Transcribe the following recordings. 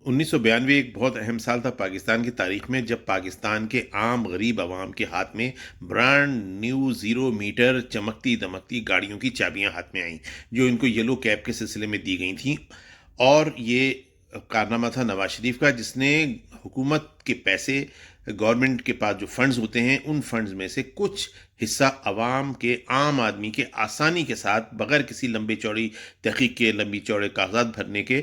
1992 ایک بہت اہم سال تھا پاکستان کی تاریخ میں، جب پاکستان کے عام غریب عوام کے ہاتھ میں برانڈ نیو 0 میٹر چمکتی دمکتی گاڑیوں کی چابیاں ہاتھ میں آئیں، جو ان کو یلو کیب کے سلسلے میں دی گئی تھیں۔ اور یہ کارنامہ تھا نواز شریف کا، جس نے حکومت کے پیسے، گورنمنٹ کے پاس جو فنڈز ہوتے ہیں، ان فنڈز میں سے کچھ حصہ عوام کے، عام آدمی کے آسانی کے ساتھ، بغیر کسی لمبی چوڑی تحقیق کے، لمبی چوڑے کاغذات بھرنے کے،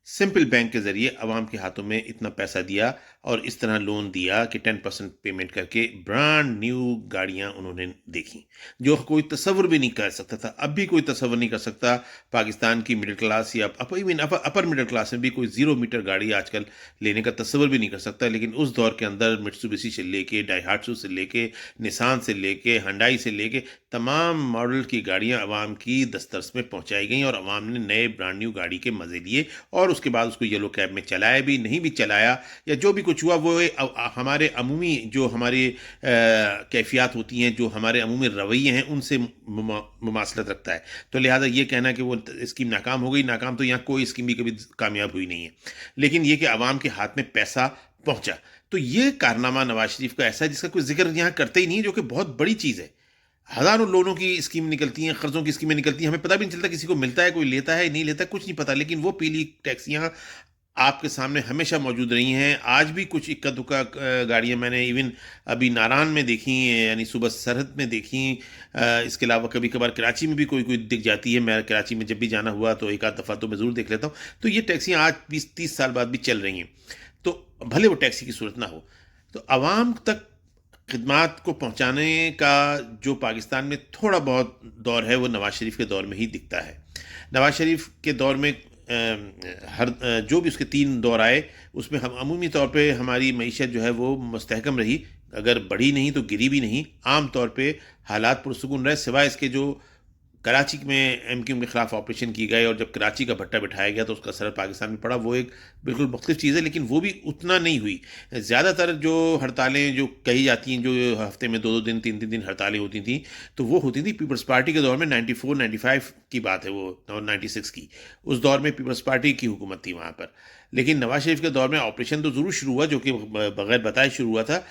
سمپل بینک کے ذریعے عوام کے ہاتھوں میں اتنا پیسہ دیا، اور اس طرح لون دیا کہ 10% پیمنٹ کر کے برانڈ نیو گاڑیاں انہوں نے دیکھیں، جو کوئی تصور بھی نہیں کر سکتا تھا۔ اب بھی کوئی تصور نہیں کر سکتا پاکستان کی مڈل کلاس یا اپر مڈل کلاس میں بھی کوئی 0 میٹر گاڑی آج کل لینے کا تصور بھی نہیں کر سکتا۔ لیکن اس دور کے اندر مٹسوبیشی سے لے کے، ڈائہاٹسو سے لے کے، نسان سے لے کے، ہنڈائی سے لے کے، تمام ماڈل کی گاڑیاں عوام کی دسترس میں پہنچائی گئیں، اور عوام نے نئے برانڈ نیو گاڑی کے مزے لیے، اور اس کے بعد اس کو یلو کیب میں چلایا بھی، نہیں بھی چلایا یا جو بھی کچھ ہوا، وہ ہمارے عمومی جو ہماری کیفیات ہوتی ہیں، جو ہمارے عمومی رویے ہیں، ان سے مماثلت رکھتا ہے۔ تو لہٰذا یہ کہنا کہ وہ اسکیم ناکام ہو گئی، ناکام تو یہاں کوئی اسکیم بھی کبھی کامیاب ہوئی نہیں ہے، لیکن یہ کہ عوام کے ہاتھ میں پیسہ پہنچا۔ تو یہ کارنامہ نواز شریف کا ایسا ہے جس کا کوئی ذکر یہاں کرتے ہی نہیں ہے، جو کہ بہت بڑی چیز ہے۔ ہزاروں لونوں کی اسکیم نکلتی ہیں، قرضوں کی اسکیمیں نکلتی ہیں، ہمیں پتہ بھی نہیں چلتا کسی کو ملتا ہے، کوئی لیتا ہے نہیں لیتا، کچھ نہیں پتا، لیکن وہ پیلی ٹیکسیاں آپ کے سامنے ہمیشہ موجود رہی ہیں۔ آج بھی کچھ اکا دکا گاڑیاں میں نے ایون ابھی ناران میں دیکھی، یعنی صوبہ سرحد میں دیکھی، اس کے علاوہ کبھی کبھار کراچی میں بھی کوئی دکھ جاتی ہے۔ میں کراچی میں جب بھی جانا ہوا تو ایک آدھ دفعہ تو میں ضرور دیکھ لیتا ہوں۔ تو یہ ٹیکسیاں آج 20-30 سال بعد بھی چل رہی ہیں، تو بھلے وہ ٹیکسی کی صورت نہ ہو۔ تو عوام تک خدمات کو پہنچانے کا جو پاکستان میں تھوڑا بہت دور ہے، وہ نواز شریف کے دور میں ہی دکھتا ہے۔ نواز شریف کے دور میں ہر جو بھی اس کے 3 دور آئے، اس میں ہم عمومی طور پہ ہماری معیشت جو ہے وہ مستحکم رہی، اگر بڑھی نہیں تو گری بھی نہیں۔ عام طور پہ حالات پرسکون رہے، سوائے اس کے جو کراچی میں ایم کیو ایم کے خلاف آپریشن کی گئے، اور جب کراچی کا بھٹا بٹھایا گیا تو اس کا اثر پاکستان میں پڑا، وہ ایک بالکل مختلف چیز ہے، لیکن وہ بھی اتنا نہیں ہوئی۔ زیادہ تر جو ہڑتالیں جو کہی جاتی ہیں، جو ہفتے میں 2-2 دن 3-3 دن ہڑتالیں ہوتی تھیں، تو وہ ہوتی تھی پیپلز پارٹی کے دور میں، 94-95 کی بات ہے وہ، اور 96 کی، اس دور میں پیپلز پارٹی کی حکومت تھی وہاں پر۔ لیکن نواز شریف کے دور میں آپریشن تو ضرور شروع ہوا، جو کہ بغیر بتائے شروع ہوا تھا،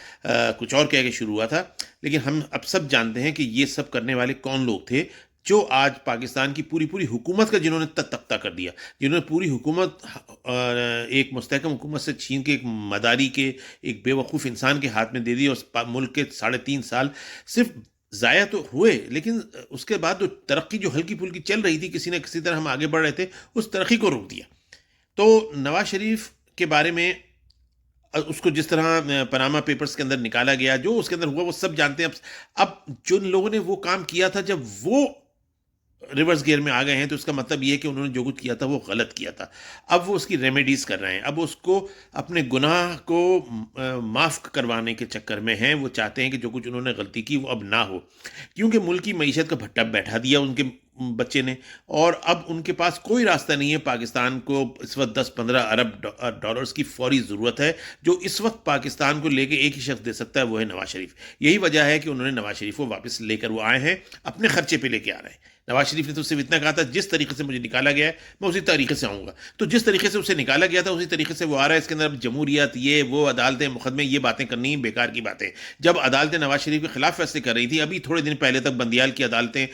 کچھ اور کہہ کے شروع ہوا تھا، لیکن ہم اب سب جانتے ہیں کہ یہ سب کرنے والے کون لوگ تھے، جو آج پاکستان کی پوری حکومت کا جنہوں نے تختہ کر دیا، جنہوں نے پوری حکومت ایک مستحکم حکومت سے چھین کے ایک مداری کے، ایک بے وقوف انسان کے ہاتھ میں دے دی، اور ملک کے 3.5 سال صرف ضائع تو ہوئے، لیکن اس کے بعد جو ترقی جو ہلکی پھلکی چل رہی تھی، کسی نہ کسی طرح ہم آگے بڑھ رہے تھے، اس ترقی کو روک دیا۔ تو نواز شریف کے بارے میں اس کو جس طرح پاناما پیپرز کے اندر نکالا گیا، جو اس کے اندر ہوا وہ سب جانتے ہیں۔ اب جن لوگوں نے وہ کام کیا تھا، جب وہ ریورس گیئر میں آ گئے ہیں، تو اس کا مطلب یہ ہے کہ انہوں نے جو کچھ کیا تھا وہ غلط کیا تھا۔ اب وہ اس کی ریمیڈیز کر رہے ہیں، اب اس کو اپنے گناہ کو معاف کروانے کے چکر میں ہیں۔ وہ چاہتے ہیں کہ جو کچھ انہوں نے غلطی کی وہ اب نہ ہو، کیونکہ ملک کی معیشت کا بھٹا بیٹھا دیا ان کے بچے نے، اور اب ان کے پاس کوئی راستہ نہیں ہے۔ پاکستان کو اس وقت 10-15 ارب ڈالرز کی فوری ضرورت ہے، جو اس وقت پاکستان کو لے کے ایک ہی شخص دے سکتا ہے، وہ ہے نواز شریف۔ یہی وجہ ہے کہ انہوں نے نواز شریف کو واپس لے کر وہ آئے ہیں، اپنے خرچے پہ لے کے آ رہے ہیں۔ نواز شریف نے تو صرف اتنا کہا تھا، جس طریقے سے مجھے نکالا گیا ہے میں اسی طریقے سے آؤں گا، تو جس طریقے سے اسے نکالا گیا تھا اسی طریقے سے وہ آ رہا ہے۔ اس کے اندر جمہوریت، یہ وہ، عدالتیں، مقدمے، یہ باتیں کرنی ہیں، بیکار کی باتیں۔ جب عدالتیں نواز شریف کے خلاف فیصلے کر رہی تھی، ابھی تھوڑے دن پہلے تک بندیال کی عدالتیں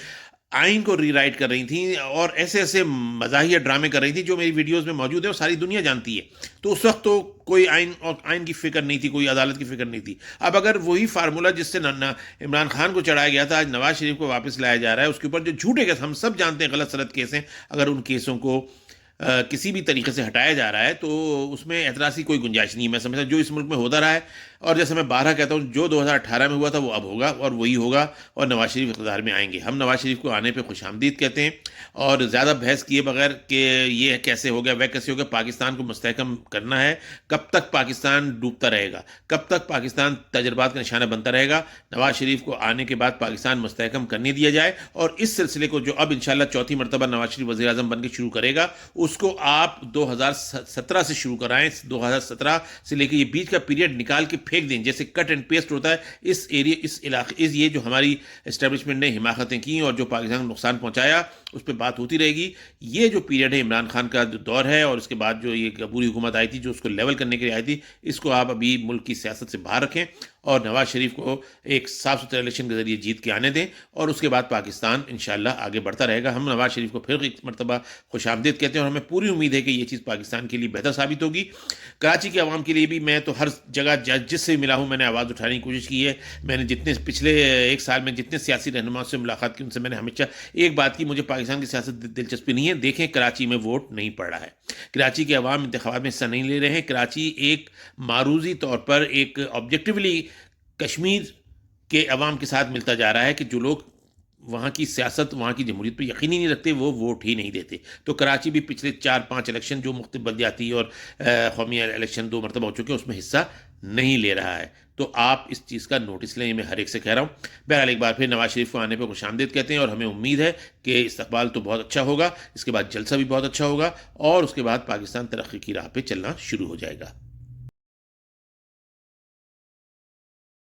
آئین کو ری رائٹ کر رہی تھیں، اور ایسے ایسے مزاحیہ ڈرامے کر رہی تھیں جو میری ویڈیوز میں موجود ہیں اور ساری دنیا جانتی ہے، تو اس وقت تو کوئی آئین کی فکر نہیں تھی، کوئی عدالت کی فکر نہیں تھی۔ اب اگر وہی فارمولہ جس سے عمران خان کو چڑھایا گیا تھا، آج نواز شریف کو واپس لایا جا رہا ہے، اس کے اوپر جو جھوٹے کیس، ہم سب جانتے ہیں غلط سلط کیس ہیں، اگر ان کیسوں کو کسی بھی طریقے سے ہٹایا جا رہا ہے تو اس میں اعتراض کی کوئی گنجائش نہیں ہے۔ میں سمجھتا ہوں جو اس ملک میں ہوتا رہا ہے، اور جیسے میں 12 کہتا ہوں، جو 2018 میں ہوا تھا وہ اب ہوگا، اور وہی ہوگا، اور نواز شریف اقتدار میں آئیں گے۔ ہم نواز شریف کو آنے پہ خوش آمدید کہتے ہیں، اور زیادہ بحث کیے بغیر کہ یہ کیسے ہو گیا، وہ کیسے ہو گیا۔ پاکستان کو مستحکم کرنا ہے۔ کب تک پاکستان ڈوبتا رہے گا، کب تک پاکستان تجربات کا نشانہ بنتا رہے گا؟ نواز شریف کو آنے کے بعد پاکستان مستحکم کرنے دیا جائے، اور اس سلسلے کو جو اب انشاءاللہ چوتھی مرتبہ نواز شریف وزیر اعظم بن کے شروع کرے گا، اس کو آپ 2017 سے شروع کرائیں۔ 2017 سے لے کے یہ بیچ کا پیریڈ نکال کے پھینک دیں، جیسے کٹ اینڈ پیسٹ ہوتا ہے، اس ایریا، اس علاقے، یہ جو ہماری اسٹیبلشمنٹ نے حماقتیں کی اور جو پاکستان کو نقصان پہنچایا، اس پہ بات ہوتی رہے گی۔ یہ جو پیریڈ ہے عمران خان کا جو دور ہے، اور اس کے بعد جو یہ عبوری حکومت آئی تھی جو اس کو لیول کرنے کے لیے آئی تھی، اس کو آپ ابھی ملک کی سیاست سے باہر رکھیں اور نواز شریف کو ایک صاف ستھرے الیکشن کے ذریعے جیت کے آنے دیں، اور اس کے بعد پاکستان انشاءاللہ آگے بڑھتا رہے گا۔ ہم نواز شریف کو پھر ایک مرتبہ خوش آمدید کہتے ہیں، اور ہمیں پوری امید ہے کہ یہ چیز پاکستان کے لیے بہتر ثابت ہوگی۔ کراچی کے عوام کے لیے بھی میں تو ہر جگہ جس سے ملا ہوں میں نے آواز اٹھانے کی کوشش کی ہے۔ میں نے جتنے پچھلے ایک سال میں جتنے سیاسی رہنماؤں سے ملاقات کی، ان سے میں نے ہمیشہ ایک بات کی، مجھے پاکستان کی سیاست دلچسپی نہیں ہے۔ دیکھیں کراچی میں ووٹ نہیں پڑ رہا ہے، کراچی کے عوام انتخابات میں حصہ نہیں لے رہے ہیں۔ کراچی ایک معروضی طور پر ایک آبجیکٹیولی کشمیر کے عوام کے ساتھ ملتا جا رہا ہے کہ جو لوگ وہاں کی سیاست، وہاں کی جمہوریت پہ یقین ہی نہیں رکھتے، وہ ووٹ ہی نہیں دیتے۔ تو کراچی بھی پچھلے 4-5 الیکشن جو مختلف بلدیاتی اور قومی الیکشن 2 مرتبہ ہو چکے ہیں، اس میں حصہ نہیں لے رہا ہے۔ تو آپ اس چیز کا نوٹس لیں، یہ میں ہر ایک سے کہہ رہا ہوں۔ بہرحال ایک بار پھر نواز شریف کو آنے پہ خوش آمدید کہتے ہیں، اور ہمیں امید ہے کہ استقبال تو بہت اچھا ہوگا، اس کے بعد جلسہ بھی بہت اچھا ہوگا، اور اس کے بعد پاکستان ترقی کی راہ پہ چلنا شروع ہو جائے گا۔